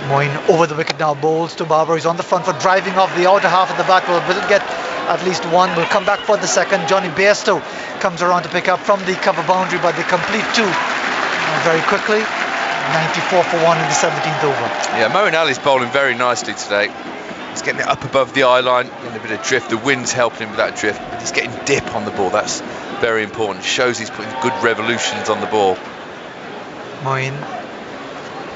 Moin over the wicket now, bowls to Babar. He's on the front foot, driving off the outer half of the bat. Will get at least one. Will come back for the second. Johnny Bairstow comes around to pick up from the cover boundary, but they complete two very quickly. 94 for one in the 17th over. Yeah, Moeen Ali's bowling very nicely today. He's getting it up above the eye line, getting a bit of drift. The wind's helping him with that drift, but he's getting dip on the ball. That's very important. Shows he's putting good revolutions on the ball. Moeen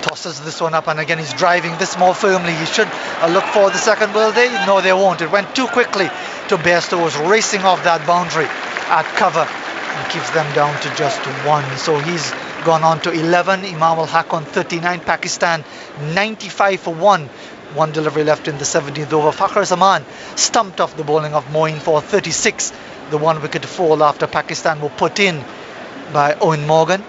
tosses this one up, and again he's driving this more firmly. He should look for the second, will they? No, they won't. It went too quickly to Bairstow, was racing off that boundary at cover and keeps them down to just one. So he's gone on to 11. Imam ul Haq on 39. Pakistan 95 for one. One delivery left in the 17th over. Fakhar Zaman stumped off the bowling of Moeen for 36. The one wicket fall after Pakistan were put in by Owen Morgan.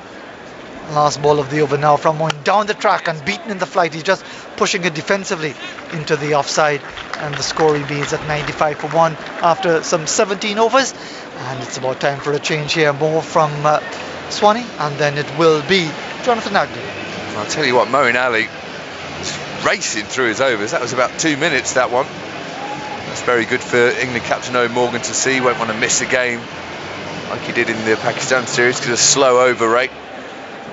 Last ball of the over now from Moeen, down the track and beaten in the flight. He's just pushing it defensively into the offside, and the score remains at 95 for one after some 17 overs. And it's about time for a change here. More from Swanee, and then it will be Jonathan Nagdi. I'll tell you what, Moeen Ali was racing through his overs. That was about 2 minutes, that one. That's very good for England captain Owen Morgan to see. Won't want to miss a game like he did in the Pakistan series because of slow over rate.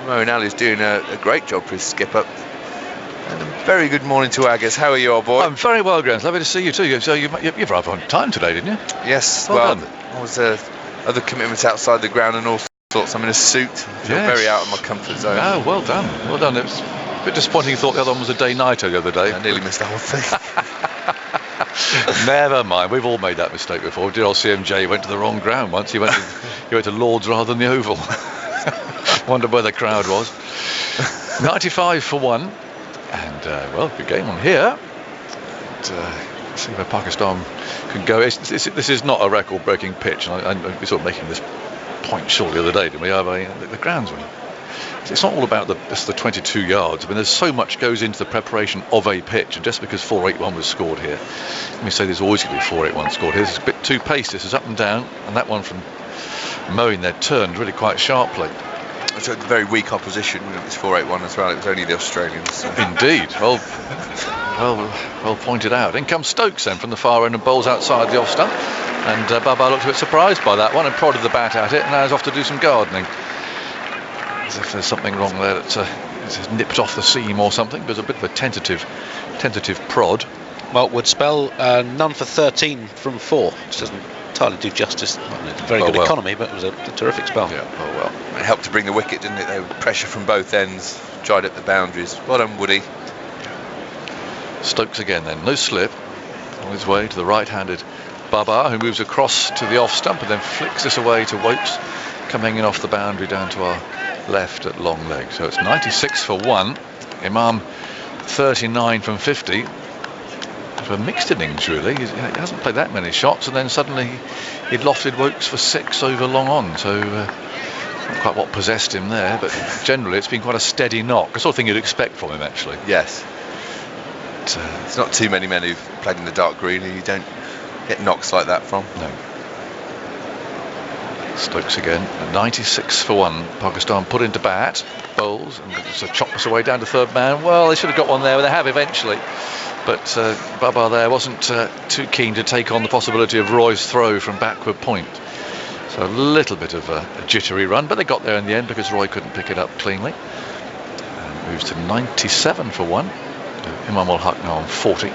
Moeen Ali's doing a great job for his skipper. And a very good morning to Agus. How are you, old boy? I'm very well, Grant. Lovely to see you too. So you've arrived on time today, didn't you? Yes. Well done. I was other commitments outside the ground and all sorts. I'm in a suit. I feel very out of my comfort zone. Oh, well done. Well done. It was a bit disappointing. You thought the other one was a day-nighter the other day. I nearly missed the whole thing. Never mind. We've all made that mistake before. Dear old CMJ went to the wrong ground once. He went to Lord's rather than the Oval. Wondered where the crowd was. 95 for one, and well, good game on here. See where Pakistan can go. This is not a record-breaking pitch, and we sort of making this point short the other day, didn't we? The groundsman. It's not all about the 22 yards. I mean, there's so much goes into the preparation of a pitch, and just because 481 was scored here, let me say there's always going to be 481 scored here. This is a bit too pacey. This is up and down, and that one from Moeen there turned really quite sharply. It's a very weak opposition. It was 481 as well. It was only the Australians. So. Indeed. Well pointed out. In comes Stokes then from the far end and bowls outside the off stump. And Babar looked a bit surprised by that one and prodded the bat at it, and now is off to do some gardening. As if there's something wrong there that's nipped off the seam or something. There's a bit of a tentative prod. Well, would spell none for 13 from 4, which doesn't entirely do justice. Very good economy, but it was a terrific spell. Yeah, well. It helped to bring the wicket, didn't it? They were pressure from both ends, dried up the boundaries. Well done, Woody. Stokes again then, no slip, on his way to the right-handed Babar, who moves across to the off stump and then flicks this away to Wokes, coming in off the boundary down to our left at long leg. So it's 96 for one. Imam 39 from 50. A mixed innings really. He hasn't played that many shots, and then suddenly he'd lofted Wokes for 6 over long on, so not quite what possessed him there, but generally it's been quite a steady knock, the sort of thing you'd expect from him actually. Yes. It's not too many men who've played in the dark green who you don't get knocks like that from. No. Stokes again, 96 for one. Pakistan put into bat, bowls, and so chop us away down to third man. Well, they should have got one there, they have eventually. But Babar there wasn't too keen to take on the possibility of Roy's throw from backward point. So a little bit of a jittery run, but they got there in the end because Roy couldn't pick it up cleanly. And moves to 97 for one. Imam ul Haq now on 40.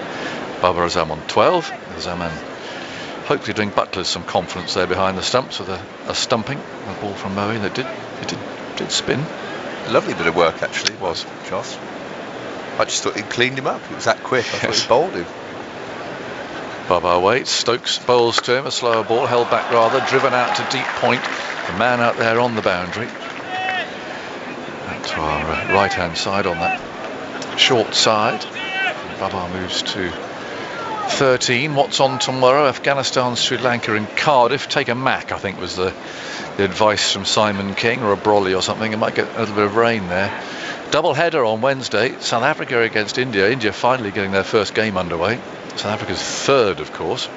Babar Azam on 12. Zaman hopefully doing Butlers some confidence there behind the stumps with a stumping. A ball from Moeen that did spin. A lovely bit of work actually, it was, Joss. I just thought he'd cleaned him up. It was that quick. I thought he bowled him. Babar waits. Stokes bowls to him. A slower ball, held back rather, driven out to deep point. The man out there on the boundary. And to our right-hand side on that short side. Babar moves to 13. What's on tomorrow? Afghanistan, Sri Lanka and Cardiff. Take a Mac, I think was the advice from Simon King, or a brolly or something. It might get a little bit of rain there. Double header on Wednesday, South Africa against India. India finally getting their first game underway. South Africa's third, of course.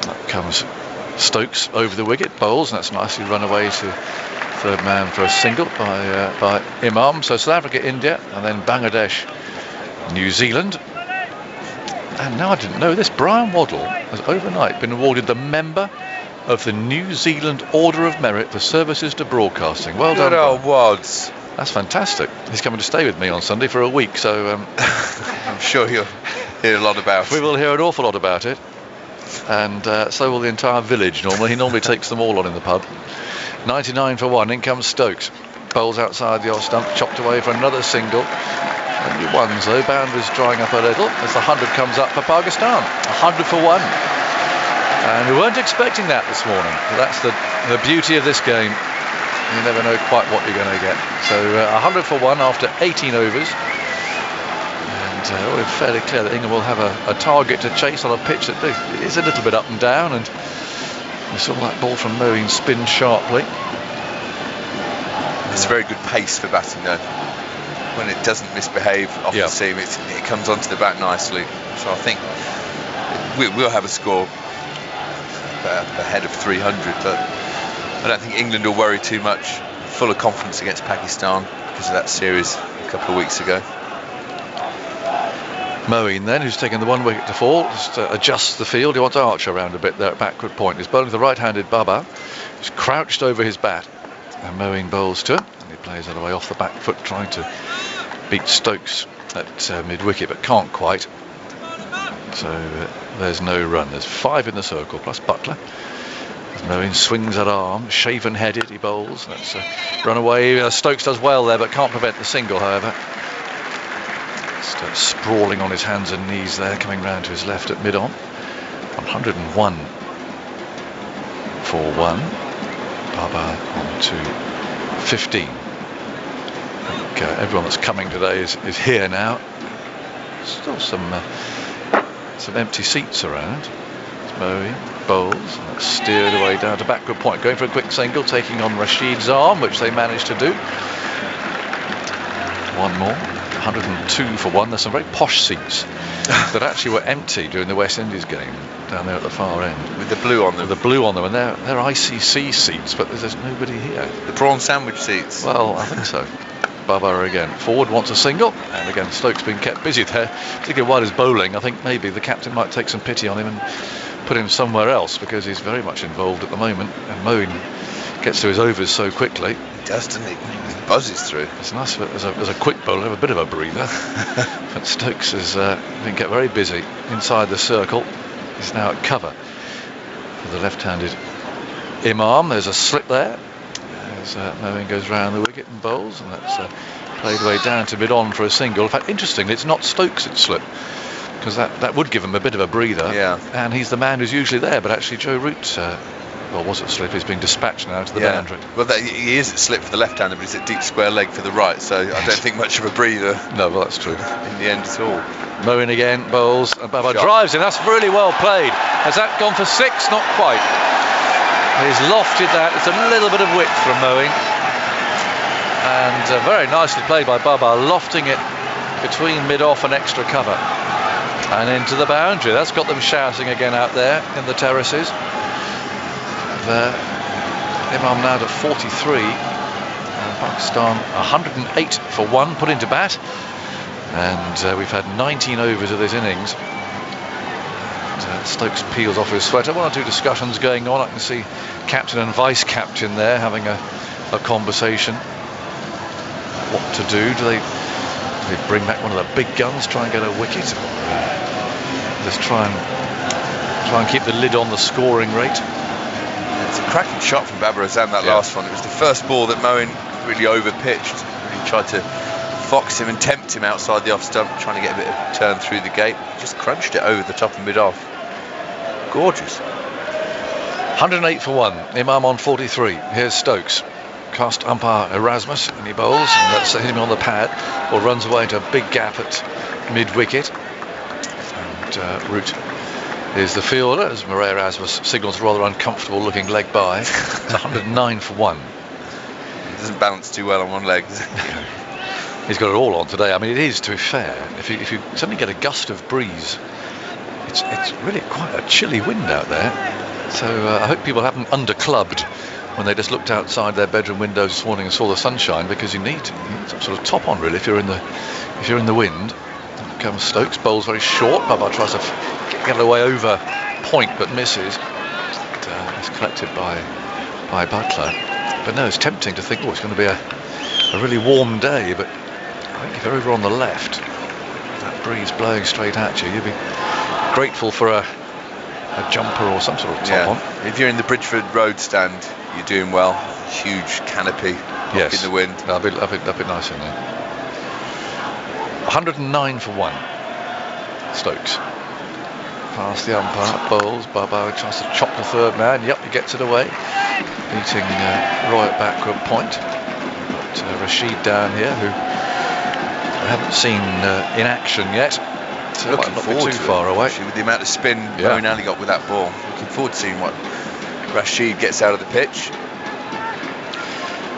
That comes Stokes over the wicket, bowls, and that's nicely run away to third man for a single by Imam. So South Africa, India, and then Bangladesh, New Zealand. And now I didn't know this. Brian Waddle has overnight been awarded the member of the New Zealand Order of Merit for services to broadcasting. Well done, Good old Brian. Wads. That's fantastic. He's coming to stay with me on Sunday for a week, so I'm sure you'll hear a lot about we it. will hear an awful lot about it. And so will the entire village normally. He normally takes them all on in the pub. 99 for 1. In comes Stokes. Bowls outside the off stump, chopped away for another single. Only ones though. Boundaries drying up a little as the 100 comes up for Pakistan. 100 for 1. And we weren't expecting that this morning. But that's the beauty of this game. You never know quite what you're going to get. So 100 for 1 after 18 overs. And we're fairly clear that England will have a target to chase on a pitch that is a little bit up and down. And we saw that ball from Moeen spin sharply. It's a very good pace for batting though. When it doesn't misbehave off the seam, it comes onto the bat nicely. So I think we'll have a score ahead of 300, but I don't think England will worry too much. Full of confidence against Pakistan because of that series a couple of weeks ago. Moeen then, who's taken the 1 wicket to fall, just adjusts the field. He wants Archer around a bit there at backward point. He's bowling the right-handed Baba, who's crouched over his bat. And Moeen bowls to him, and he plays it away off the back foot, trying to beat Stokes at mid-wicket, but can't quite. So there's no run. There's 5 in the circle, plus Butler. As Moeen swings that arm, shaven-headed, he bowls. That's run away. Stokes does well there, but can't prevent the single, however. Sprawling on his hands and knees there, coming round to his left at mid-on. 101 for 1. Baba on to 15. I think everyone that's coming today is here now. Still some empty seats around. Moeen bowls, and that's steered away down to backward point, going for a quick single, taking on Rashid's arm, which they managed to do. One more. 102 for 1. There's some very posh seats that actually were empty during the West Indies game down there at the far end. With the blue on them. With the blue on them, and they're ICC seats, but there's nobody here. The prawn sandwich seats. Well, I think so. Baba again. Forward wants a single, and again Stokes being kept busy there, particularly while he's bowling. I think maybe the captain might take some pity on him and put him somewhere else, because he's very much involved at the moment, and Moeen gets to his overs so quickly. He does, doesn't he? He buzzes through. It's nice as a quick bowler, have a bit of a breather. But Stokes has been kept very busy inside the circle. He's now at cover for the left-handed Imam. There's a slip there as Moeen goes round the wicket and bowls, and that's played way down to mid-on for a single. In fact, interestingly, it's not Stokes that slipped, because that would give him a bit of a breather. Yeah. And he's the man who's usually there, but actually Joe Root, well, was it slip? He's being dispatched now to the boundary. Well, he is at slip for the left-hander, but he's at deep square leg for the right, so I don't think much of a breather. No, well, that's true. In the end at all. Moeen again, bowls, and Baba drives in. That's really well played. Has that gone for 6? Not quite. He's lofted that. It's a little bit of width from Moeen. And very nicely played by Baba, lofting it between mid-off and extra cover. And into the boundary. That's got them shouting again out there in the terraces. Imam now to 43. And Pakistan 108 for 1 put into bat. And we've had 19 overs of this innings. And, Stokes peels off his sweater. 1 or 2 discussions going on. I can see captain and vice captain there having a conversation. What to do? Do they bring back one of the big guns, try and get a wicket, or just try and keep the lid on the scoring rate? It's a cracking shot from Babar Azam, that last one. It was the first ball that Moeen really over-pitched. Really tried to fox him and tempt him outside the off stump, trying to get a bit of turn through the gate. He just crunched it over the top and mid-off. Gorgeous. 108 for 1. Imam on 43. Here's Stokes. Cast umpire Erasmus, and he bowls, and that's him on the pad, or runs away into a big gap at mid-wicket. And Root is the fielder, as Murray Erasmus signals a rather uncomfortable looking leg by. It's 109 for 1. He doesn't balance too well on one leg, does he? He's got it all on today. I mean, it is, to be fair, if you suddenly get a gust of breeze, it's really quite a chilly wind out there. So I hope people haven't underclubbed when they just looked outside their bedroom windows this morning and saw the sunshine, because you need some sort of top on really if you're in the wind. Here comes Stokes, bowls very short. Baba tries to get away over point but misses. It's collected by Butler. But no, it's tempting to think, oh, it's going to be a really warm day, but I think if you're over on the left, that breeze blowing straight at you, you'd be grateful for a jumper or some sort of top on. If you're in the Bridgeford Road stand, you're doing well. Huge canopy, yes, in the wind. That'd be nice in there. 109 for 1. Stokes. Past the umpire, bowls. Baba tries to chop the third man. Yep, he gets it away. Beating Roy at backward point. But Rashid down here, who I haven't seen in action yet. So Looking might not forward be too far away. Actually, with the amount of spin Moeen Ali got with that ball. Looking forward to seeing what Rashid gets out of the pitch.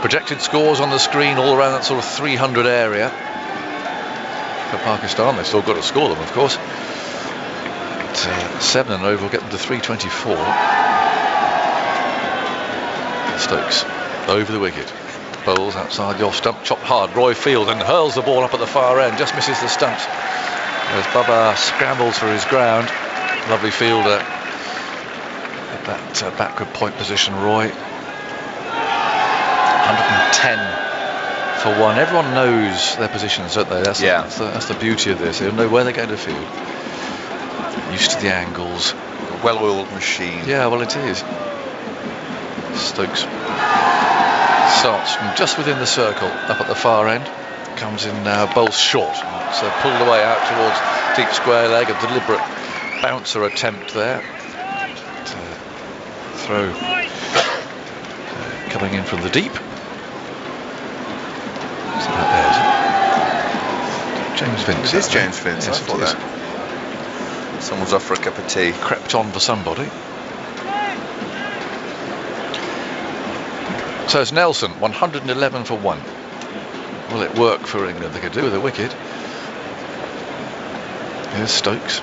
Projected scores on the screen all around that sort of 300 area. For Pakistan, they've still got to score them, of course. But 7 and over will get them to 324. Stokes over the wicket. Bowls outside the off stump, chopped hard. Roy field and hurls the ball up at the far end, just misses the stumps. As Baba scrambles for his ground. Lovely fielder at that backward point position, Roy. 110 for 1. Everyone knows their positions, don't they? That's the beauty of this. They know where they're going to field. Used to the angles. A well-oiled machine. Yeah, well, it is. Stokes starts from just within the circle, up at the far end. Comes in now, bowls short. So pulled away out towards deep square leg. A deliberate bouncer attempt there. Throw coming in from the deep. Is that theirs? James Vince. It is James Vince. Yes, I thought that. Someone's off for a cup of tea. Crept on for somebody. So it's Nelson, 111 for 1. Will it work for England? They could do with a wicket. Here's Stokes.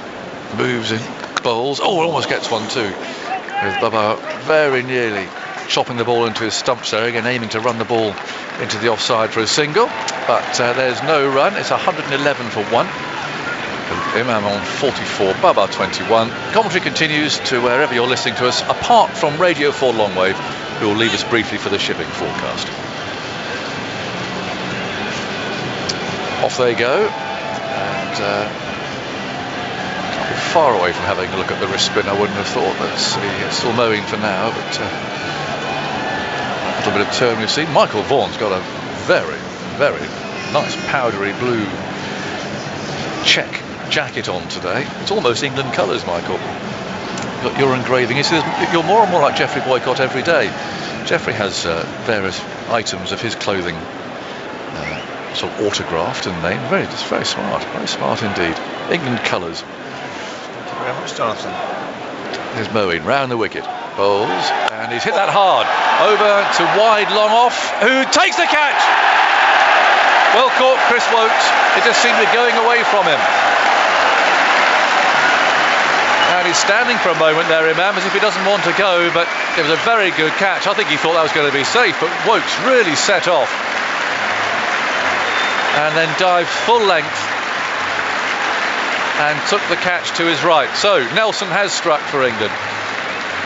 Moves in. Bowls. Oh, almost gets one too. With Baba very nearly chopping the ball into his stumps there. Again, aiming to run the ball into the offside for a single. But there's no run. It's 111 for 1. Imam on 44, Baba 21. Commentary continues to wherever you're listening to us, apart from Radio 4 Longwave, who will leave us briefly for the shipping forecast. Off they go, and can't be far away from having a look at the wrist spin. I wouldn't have thought. Let's see, it's still mowing for now, but a little bit of turn we've seen. Michael Vaughan's got a very, very nice powdery blue check jacket on today. It's almost England colours, Michael. Got your engraving. You're more and more like Geoffrey Boycott every day. Geoffrey has various items of his clothing sort of autographed and named. It's very smart indeed. England colours. Thank you very much, Jonathan. There's Moeen round the wicket, bowls, and he's hit that hard over to wide, long off. Who takes the catch? Well caught, Chris Wokes. It just seemed to be going away from him. And he's standing for a moment there, Imam, as if he doesn't want to go, but it was a very good catch. I think he thought that was going to be safe, but Wokes really set off and then dived full length and took the catch to his right. So Nelson has struck for England.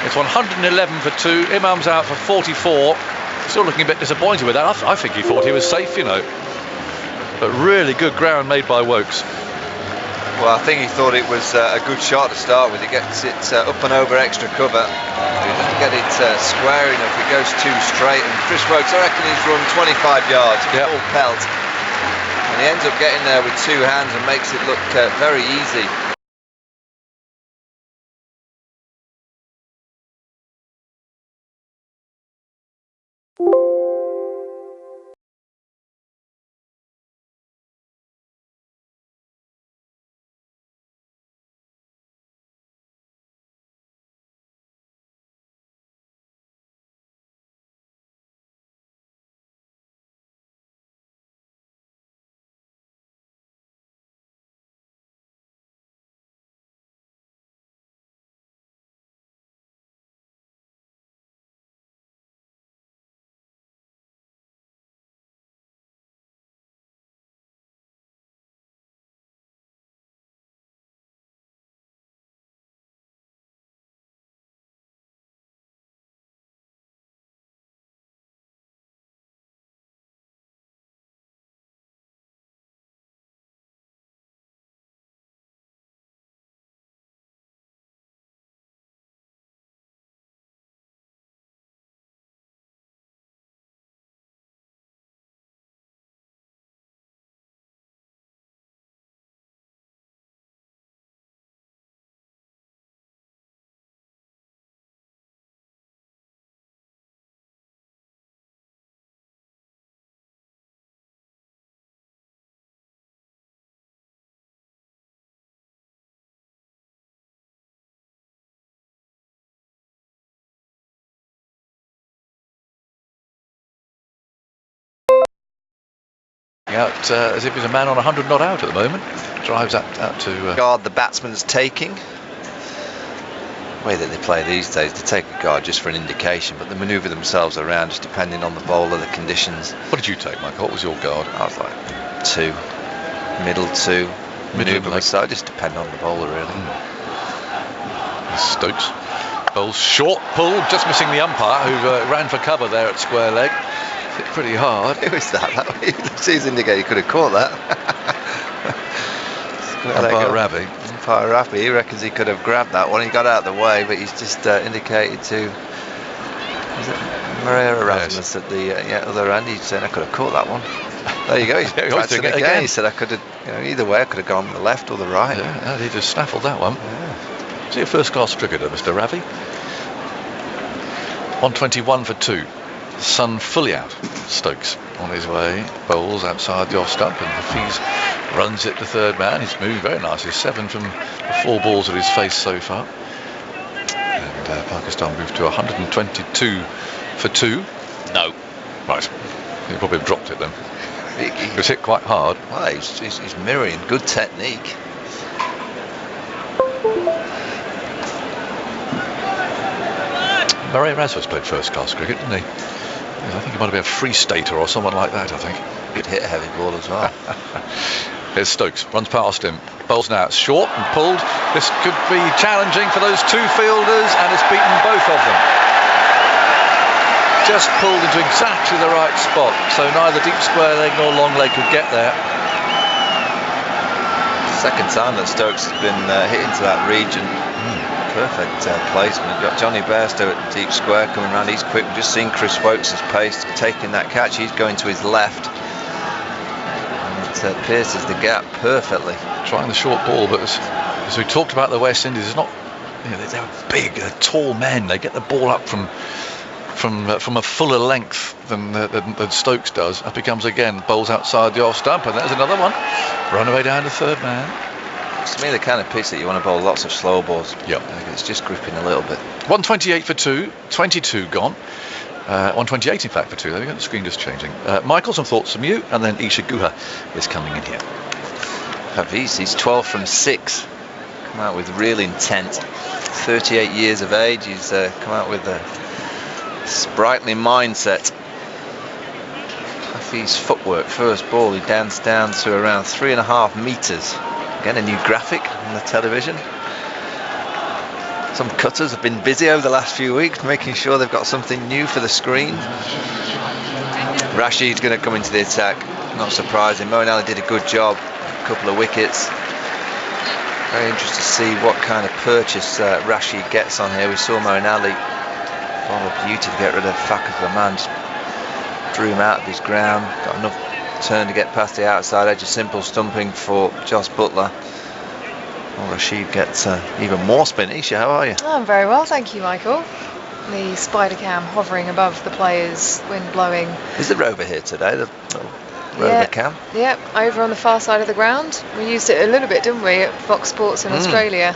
It's 111 for 2. Imam's out for 44. Still looking a bit disappointed with that. I think he thought he was safe, you know. But really good ground made by Wokes. Well, I think he thought it was a good shot to start with. He gets it up and over extra cover. He doesn't get it square enough. It goes too straight. And Chris Wokes, I reckon he's run 25 yards, full pelt. And he ends up getting there with 2 hands and makes it look very easy. Out as if he's a man on 100 not out at the moment. Drives out to guard the batsman's taking. The way that they play these days, they take a guard just for an indication, but they manoeuvre themselves around just depending on the bowler, the conditions. What did you take, Michael? What was your guard? I was like 2, middle 2, manoeuvre myself, just depend on the bowler really. Stokes bowls short pull, just missing the umpire who ran for cover there at square leg. Hit pretty hard. Who was that? He's indicated he could have caught that. Umpire Ravi. Umpire Ravi, he reckons he could have grabbed that one. He got out of the way, but he's just indicated to. Is it Maria Erasmus at the other end? He's saying I could have caught that one. There you go. He's practicing it again. He said I could have. Either way, I could have gone the left or the right. Yeah, he just snaffled that one. Yeah. Is he a first-class cricketer, Mr. Ravi? 121 for 2. The sun fully out. Stokes on his way, bowls outside the off stump, and Hafiz runs it to third man. He's moved very nicely, 7 from the 4 balls at his face so far. And Pakistan moved to 122 for 2. No. Right. He probably dropped it then. He was hit quite hard. Well, he's mirroring good technique. Murray Erasmus played first-class cricket, didn't he? I think he might have been a free stater or someone like that, I think. Could hit a heavy ball as well. Here's Stokes, runs past him. Bowls now, it's short and pulled. This could be challenging for those 2 fielders, and it's beaten both of them. Just pulled into exactly the right spot, so neither deep square leg nor long leg could get there. Second time that Stokes has been hit into that region. Perfect placement. You've got Johnny Bairstow at deep square coming around. He's quick. We've just seen Chris Wokes' pace taking that catch. He's going to his left. And it pierces the gap perfectly. Trying the short ball, but as we talked about the West Indies, it's not. They're big, they're tall men. They get the ball up from a fuller length than Stokes does. That becomes again bowls outside the off stump, and there's another one. Run away down to third man. To me, the kind of pitch that you want to bowl lots of slow balls. Yep. It's just gripping a little bit. 128 for 2, 22 gone. 128 in fact for 2. There we go, the screen just changing. Michael, some thoughts from you, and then Isha Guha is coming in here. Hafiz, he's 12 from 6. Come out with real intent. 38 years of age. He's come out with a sprightly mindset. Hafiz footwork, first ball, he danced down to around 3.5 metres. Again, a new graphic on the television. Some cutters have been busy over the last few weeks making sure they've got something new for the screen. Rashid's going to come into the attack, not surprising. Moeen Ali did a good job, a couple of wickets. Very interested to see what kind of purchase Rashid gets on here. We saw Moeen Ali, what a beauty to get rid of Fakhar Zaman. Drew him out of his ground, got enough turn to get past the outside edge. A simple stumping for Jos Buttler. Well, Rashid gets even more spin. Isha, how are you? I'm very well, thank you, Michael. The spider cam hovering above the players, wind blowing. Is the rover here today? The rover cam? Yep, over on the far side of the ground. We used it a little bit, didn't we, at Fox Sports in Australia.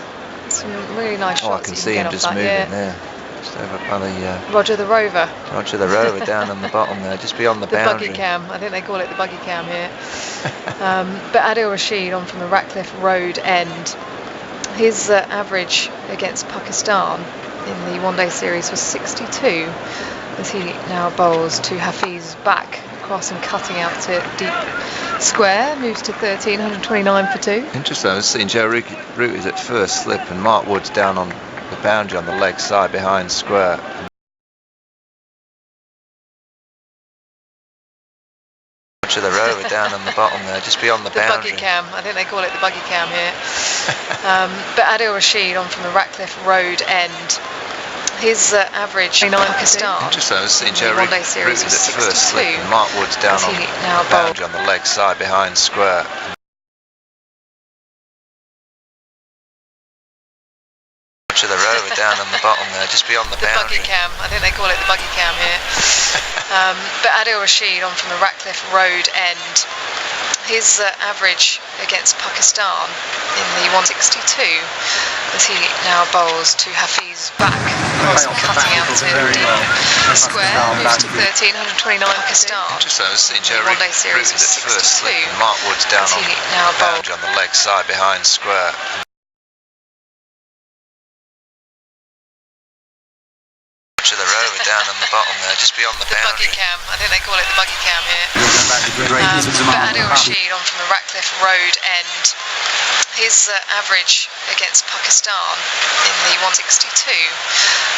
Some really nice shots. Oh, I can see him just moving there. Just over by the Roger the Rover. Roger the Rover down on the bottom there, just beyond the boundary. The buggy cam, I think they call it the buggy cam here. But Adil Rashid on from the Ratcliffe Road end. His average against Pakistan in the one-day series was 62, as he now bowls to Hafiz back across and cutting out to deep square, moves to 13, 129 for 2. Interesting, I've seen Joe Root is at first slip and Mark Wood's down on the boundary on the leg side behind square. Roger the Rover down on the bottom there, just beyond the boundary. The buggy cam, I think they call it the buggy cam here. But Adil Rashid on from the Ratcliffe Road end. His average 9 Pakistan. Interesting, I've seen Joe Root is at first slip and Mark Wood's down on the boundary on the leg side behind square. Roger the Rover down on the bottom there, just beyond the boundary. Buggy cam, I think they call it the buggy cam here. But Adil Rashid on from the Ratcliffe Road end. His average against Pakistan in the 162 as he now bowls to Hafiz's back, cutting out to deep square, moves to 13, 129 Pakistan. Interesting, I've seen Joe One Day Series was 62. Mark Wood's down as on he now bowled. boundary on the leg side behind square. To the rover down on the bottom there, just beyond the boundary. Buggy cam, I think they call it the buggy cam here. But Adil Rashid on from the Ratcliffe Road end. His average against Pakistan in the 162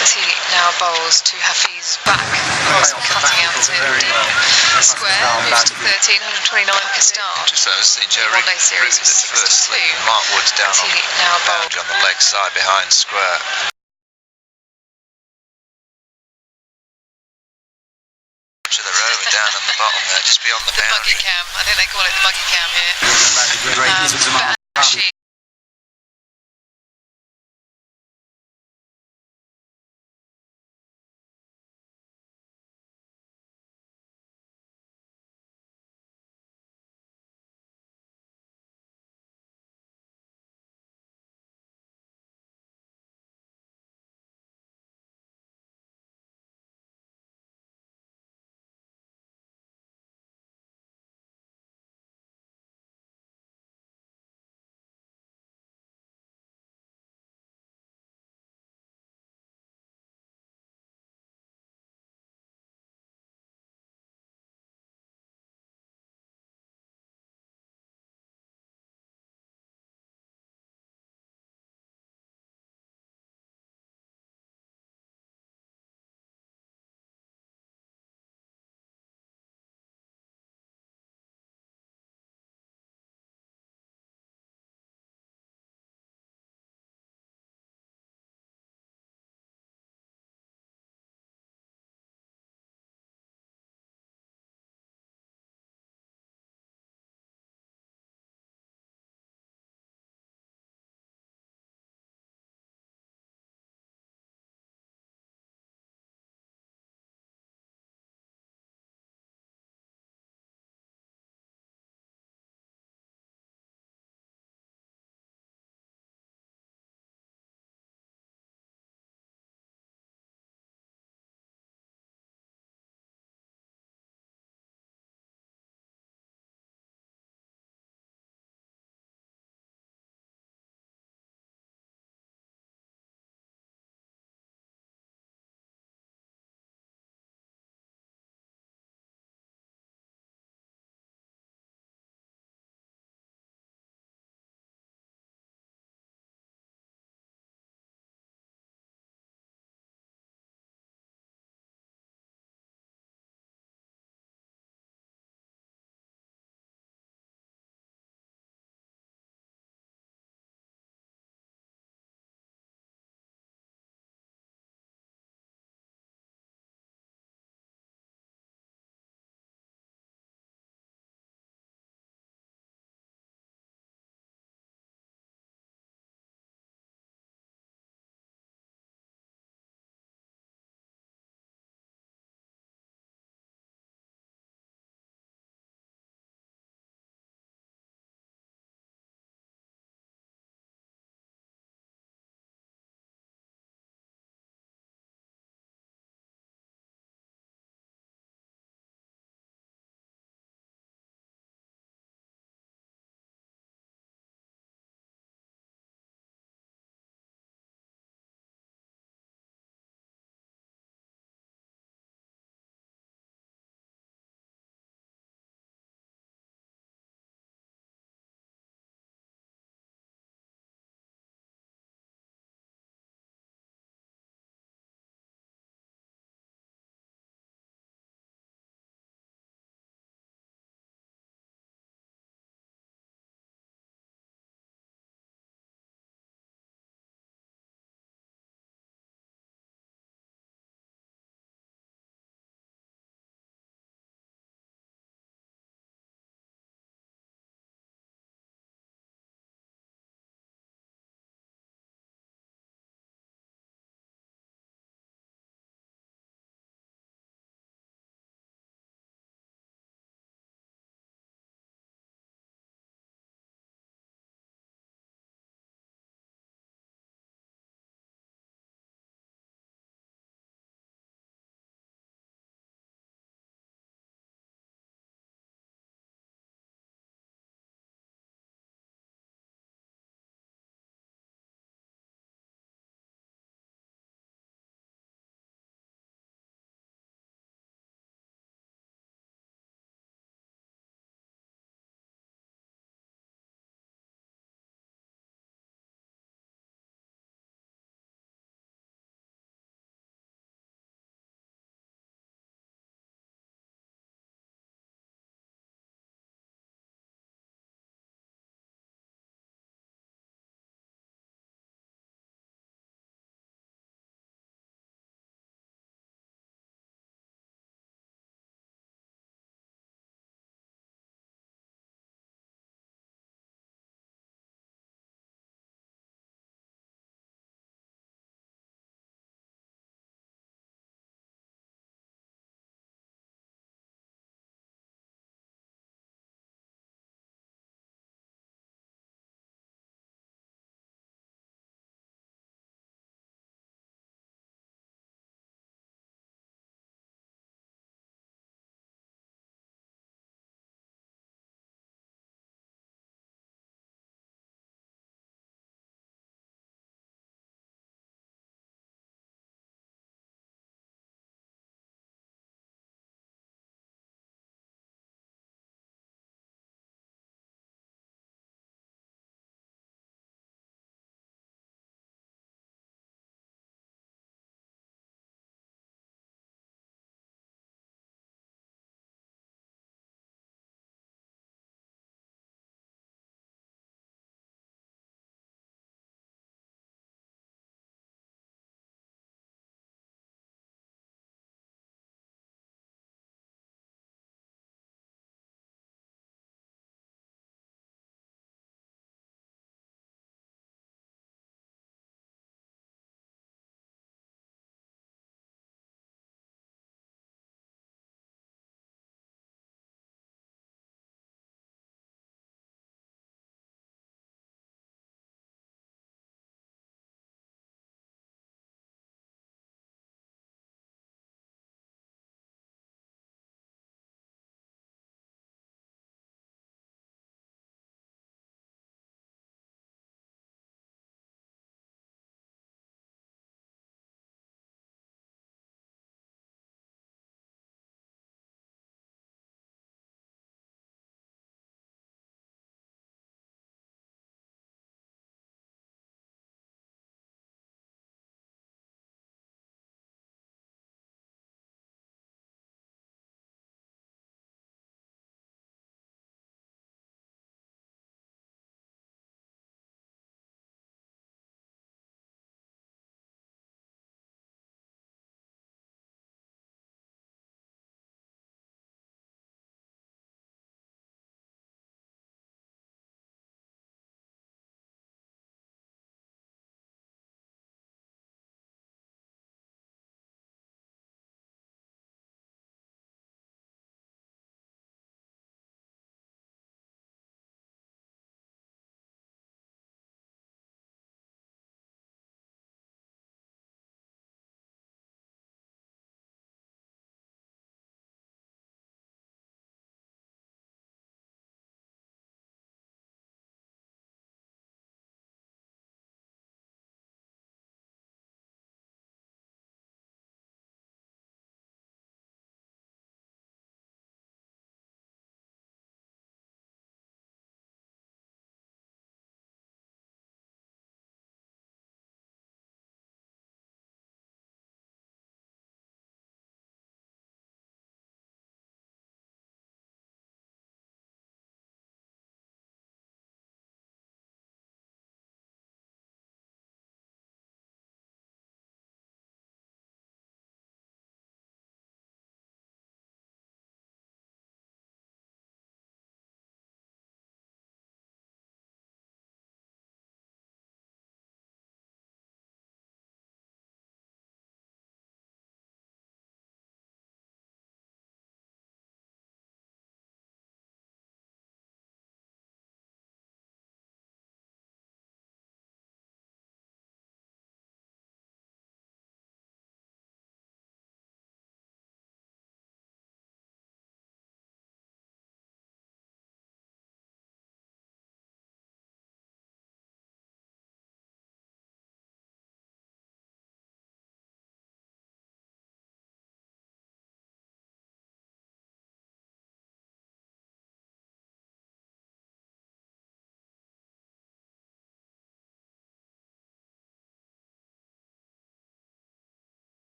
as he now bowls to Hafiz's back, cutting out to deep square, moves to 13, 129 Pakistan. Interesting, I've seen Joe One Day Series was 62. Mark Wood's down as on he now bowled. boundary on the leg side behind square. To the rover down on the bottom there, just beyond the boundary. Buggy cam, I think they call it the buggy cam here. But Rashid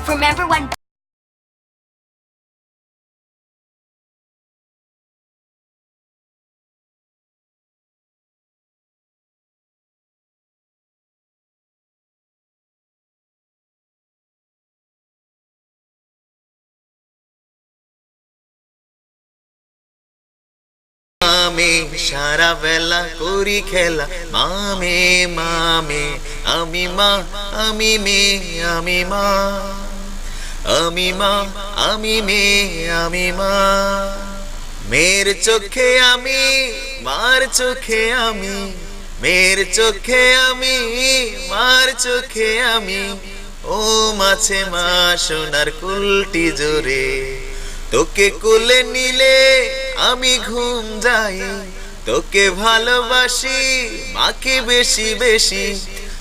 Remember when মামে সারা বেলা করি খেলা মামে মামে আমি মা আমি মে আমি মা আমি মা আমি মে আমি মা মেয়ের চোখে আমি মার চোখে আমি মেয়ের চোখে আমি মার চোখে আমি ও মাছে মা সোনার কুলটি জোরে তোকে কোলে নিলে আমি ঘুম যাই তোকে ভালোবাসি মাকে বেশি বেশি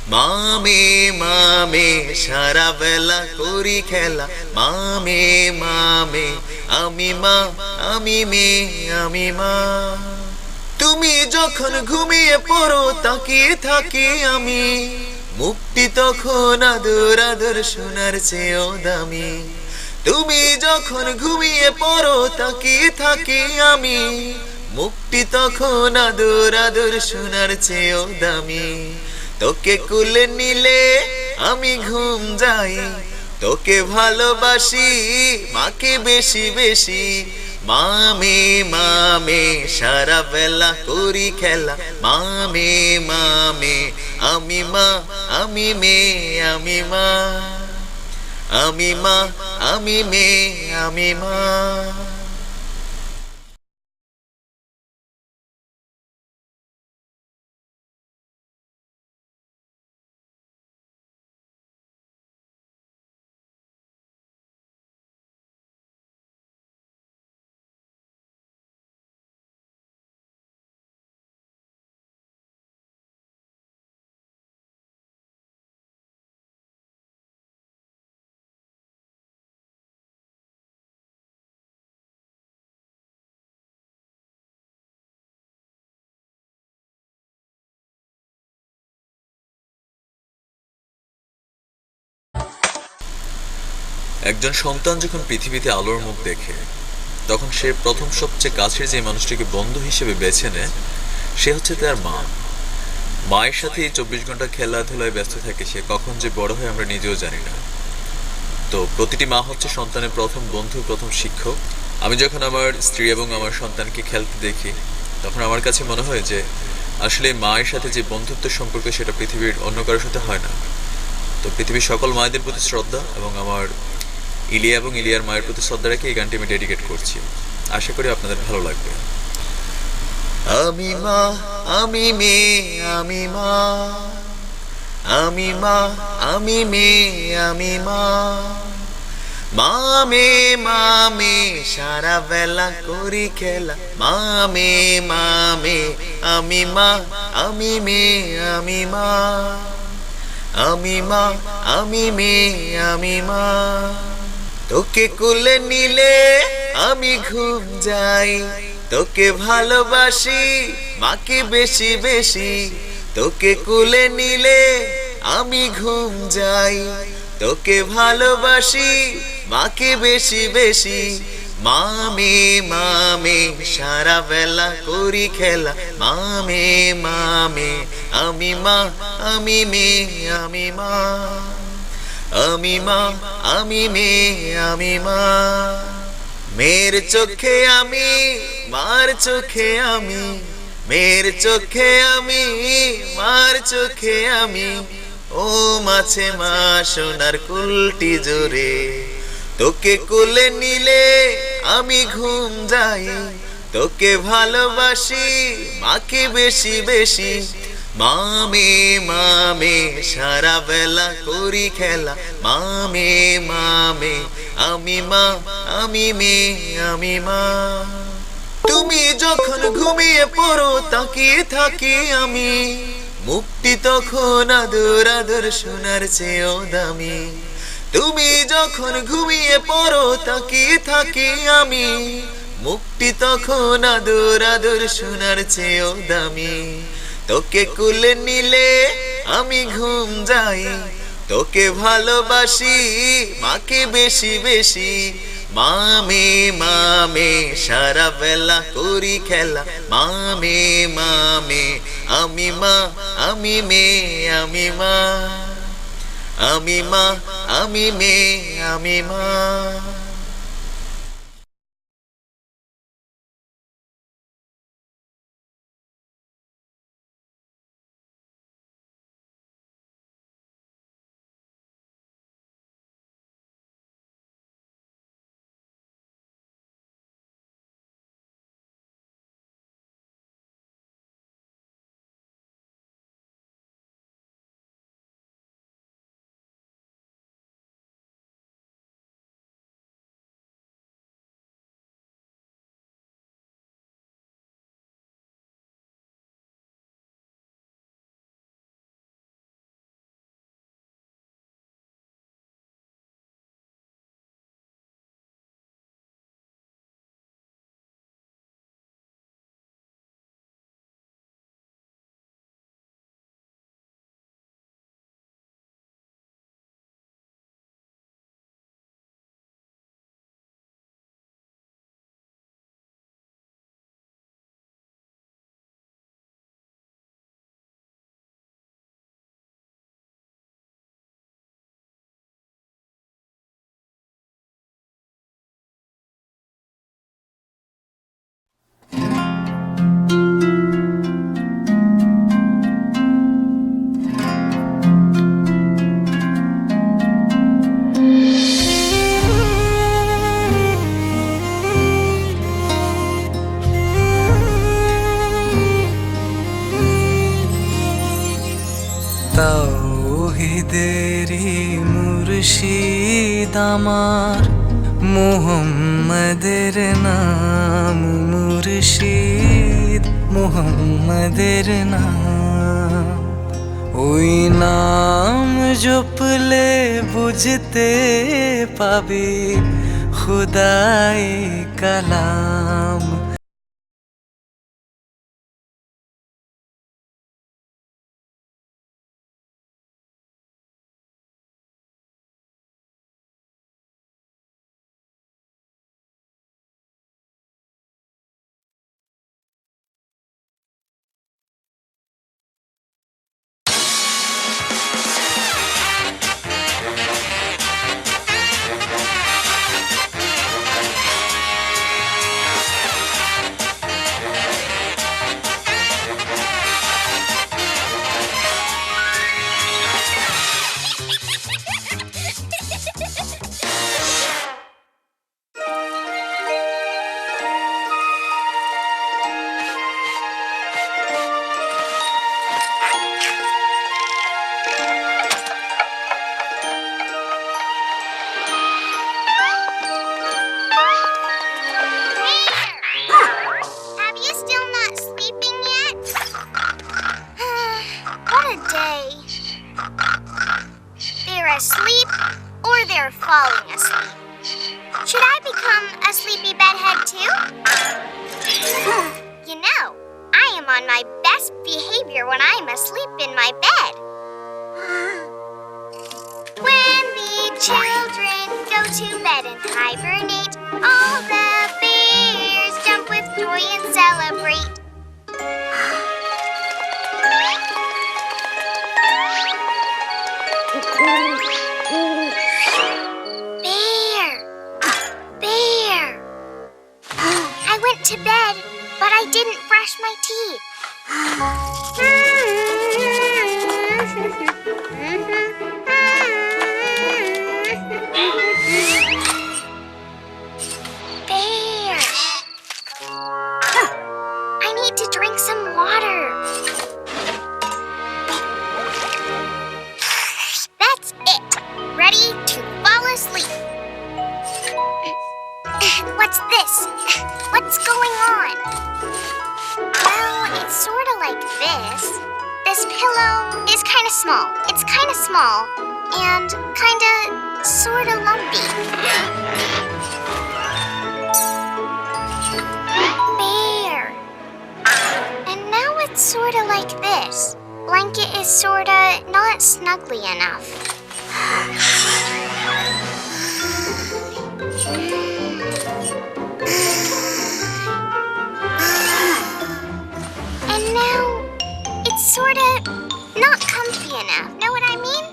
মামে মামে সারা বেলা করি খেলা মামে মামে আমি মা আমি মে আমি মা তুমি যখন ঘুমিয়ে পড়ো তাকিয়ে থাকি আমি মুক্তি তখন আদর আদর সোনার চেয়েও দামি তুমি যখন ঘুমিয়ে পড়ো তাকিয়ে থাকি আমি মুক্তি তখন আদর আদর সোনার চেয়েও দামি তোকে কোলে নিলে আমি ঘুম যাই তোকে ভালোবাসি মাকে বেশি বেশি মামে মামে সারা বেলা করি খেলা মামে মামে আমি মা আমি মে আমি মা আমি মা আমি মে আমি মা একজন সন্তান যখন পৃথিবীতে আলোর মুখ দেখে তখন সে প্রথম সবচেয়ে কাছের যে মানুষটিকে বন্ধু হিসেবে বেছে নেয় সে হচ্ছে তার মা মায়ের সাথে 24 ঘন্টা খেলাধুলায় ব্যস্ত থাকে সে কখন যে বড় হয় আমরা নিজেও জানি না তো প্রতিটি মা হচ্ছে সন্তানের প্রথম বন্ধু প্রথম শিক্ষক আমি যখন আমার স্ত্রী এবং আমার সন্তানকে খেলতে দেখি তখন আমার কাছে মনে হয় যে আসলে মায়ের সাথে যে বন্ধুত্বের সম্পর্ক সেটা পৃথিবীর অন্য কারোর সাথে হয় না তো পৃথিবীর সকল মায়েদের প্রতি শ্রদ্ধা এবং আমার ইলিয়া এবং ইলিয়ার মায়ের প্রতি শ্রদ্ধা রেখে এই গানটি আমি ডেডিকেট করছি আশা করি আপনাদের ভালো লাগবে আমি মা আমি মে আমি মা আমি মা আমি মে আমি মা মামে মামে সারা বেলা করি খেলা মামে মামে আমি মা আমি মে আমি মা আমি মা আমি মে আমি মা তোকে কুলে নিলে আমি ঘুম যাই, তোকে ভালোবাসি মাকে বেশি বেশি, তোকে কুলে নিলে আমি ঘুম যাই, তোকে ভালোবাসি মাকে বেশি বেশি। মামে মামে সারা বেলা করি খেলা, মামে মামে আমি মা আমি মেয়ে আমি মা, আমি মা আমি মেয়ে আমি মা। মেয়ের চোখে আমি মার চোখে আমি, মেয়ের চোখে আমি মার চোখে আমি, ও মাছে মা সোনার কুলটি জোরে। তোকে কোলে নিলে আমি ঘুম যাই, তোকে ভালোবাসি মাকে বেশি বেশি। মামে মামে সারা বেলা করি খেলা, মামে মামে আমি মা আমি মেয়ে আমি মা। তুমি যখন ঘুমিয়ে পড়ো তাকিয়ে থাকি আমি, মুক্তি তখন আদর আদর সোনার চেয়েও দামি। তুমি যখন ঘুমিয়ে পড়ো তাকিয়ে থাকি আমি, মুক্তি তখন আদর আদর সোনার চেয়েও দামি। তোকে কুলে নিলে আমি ঘুম যাই, তোকে ভালোবাসি মাকে বেশি বেশি। মামে মামে সারা বেলা করি খেলা, মামে মামে আমি মা আমি মেয়ে আমি মা, আমি মা আমি মেয়ে আমি মা। তাওহীদেরি মুর্শিদ আমার, মুহাম্মাদের নাম মুর্শিদ, মুহাম্মাদের নাম। ওই নাম জপলে বুঝতে পাবি খুদাই কালাম। in my bed. When the children go to bed and hibernate, all the bears jump with joy and celebrate. Bear! I went to bed, but I didn't brush my teeth. Bear! I need to drink some water. That's it. Ready to fall asleep. What's this? What's going on? Well, it's sort of like this. This pillow is kind of small. It's kind of small and kind of sort of lumpy. Bear. And now it's sort of like this. Blanket is sort of not snuggly enough. And now it's sort of not comfy enough. Know what I mean?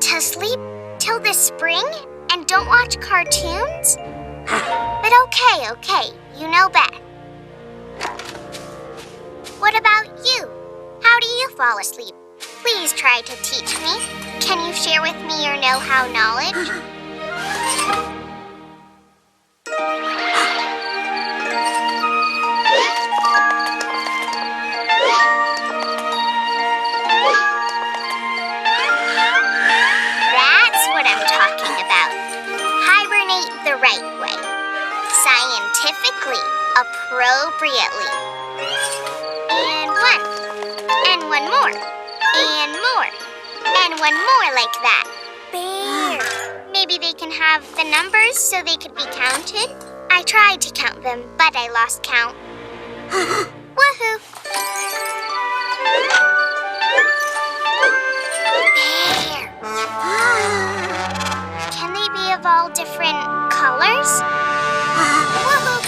To sleep till the spring and don't watch cartoons? But okay, you know better. What about you? How do you fall asleep? Please try to teach me. Can you share with me your know-how knowledge? That's what I'm talking about. Hibernate the right way. Scientifically, appropriately. And one more. And more. And one more like that. Bear. Maybe they can have the numbers so they could be counted? I tried to count them, but I lost count. Woohoo! Bear. Can they be of all different colors? Woohoo!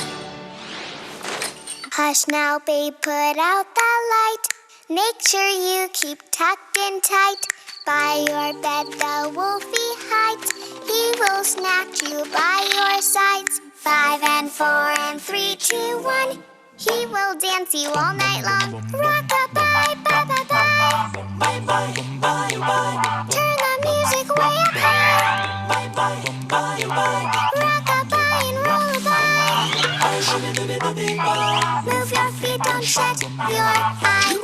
Hush now, babe, put out the light. Make sure you keep tucked in tight. By your bed the wolfie hides. He will snatch you by your sides. 5 and 4 and 3, 2, 1. He will dance you all night long. Rock-a-bye, bye-bye-bye. Turn the music way up high. Rock-a-bye and roll-a-bye. Move your feet, don't shut your eye.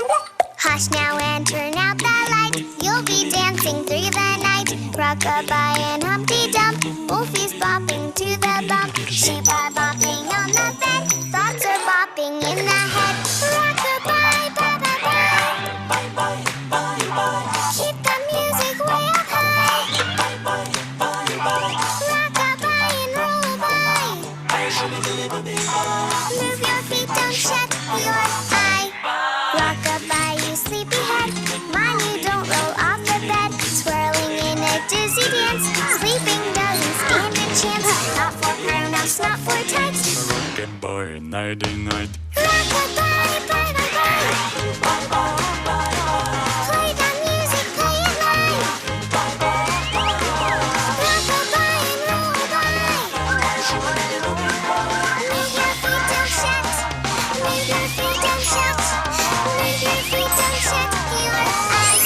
Hush now and turn out the light. You'll be dancing through the night. Rock-a-bye and Humpty-Dump. Wolfie's bopping to the bump. Sheep are bopping on the bed. Thoughts are bopping in the head. Rock-a-bye, bye-bye-bye. Keep the music way up high. Rock-a-bye and roll-a-bye. Move your feet, don't shut your eye. Rock-a-bye, you sleepyhead. Mind you don't roll off the bed. Swirling in a dizzy dance. Sleeping doesn't stand a chance. Not for grown-ups, not for tights. Rock-a-bye, nighty-night. Rock-a-bye, bye-bye-bye. Play the music, play it live. Rock-a-bye and roll-a-bye. Move your feet, don't shut. Move your feet, don't shut. Move your feet, don't shut your eyes.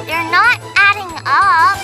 They're not adding up.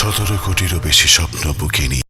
17 কোটিরও বেশি স্বপ্ন বুকে নিয়ে